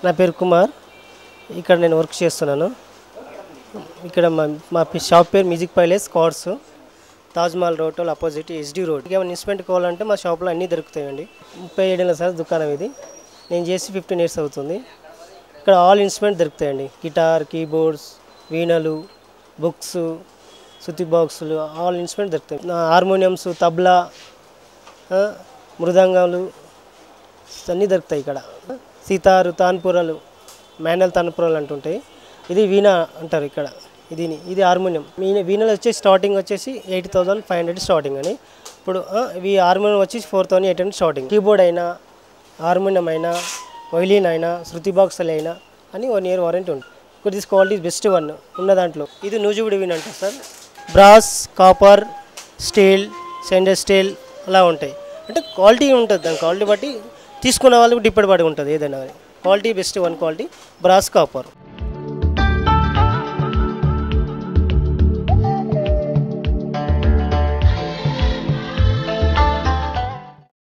నా పేరు కుమార్. ఇక్కడ నేను వర్క్ చేస్తున్నాను. ఇక్కడ మా షాప్ పేరు music palace cards, Taj Mahal road opposite SD road. ఏమైనా ఇన్స్ట్రుమెంట్ కావాలంటే మా షాప్లో అన్నీ దొరుకుతాయండి. 37 ఏళ్ళ సార్ దుకాణం ఇది. నేను చేసి 15 ఇయర్స్ అవుతుంది. ఇక్కడ ఆల్ ఇన్స్ట్రుమెంట్ దొరుకుతాయండి. గిటార్, కీబోర్డ్స్, వీణలు, బుక్స్, శృతి బాక్సులు, ఆల్ ఇన్స్ట్రుమెంట్ దొరుకుతాయి. హార్మోనియమ్స్, తబలా, మృదంగాలు అన్నీ దొరుకుతాయి ఇక్కడ. సితారు, తాన్పురాలు, మాన్యువల్ తాన్పురాలు అంటుంటాయి. ఇది వీణ అంటారు ఇక్కడ. ఇది హార్మోనియం. వీణలు వచ్చేసి స్టార్టింగ్ వచ్చేసి 8,500 స్టార్టింగ్ అని. ఇప్పుడు ఈ హార్మోనియం వచ్చేసి 4,800 స్టార్టింగ్. కీబోర్డ్ అయినా, హార్మోనియం అయినా, వైలిన్ అయినా, శృతి బాక్సులు అయినా అని 1 year వారంటీ ఉంటుంది. ఇప్పుడు దిస్ క్వాలిటీ బెస్ట్ వన్ ఉన్న దాంట్లో. ఇది నూజివీడు వీణ అంటారు sir. Brass, copper, steel, stainless steel అలా ఉంటాయి. అంటే క్వాలిటీ ఉంటుంది. దాని క్వాలిటీ బట్టి తీసుకున్న వాళ్ళకి డిపెండ్ పడి ఉంటుంది. ఏదైనా quality best one quality brass, copper.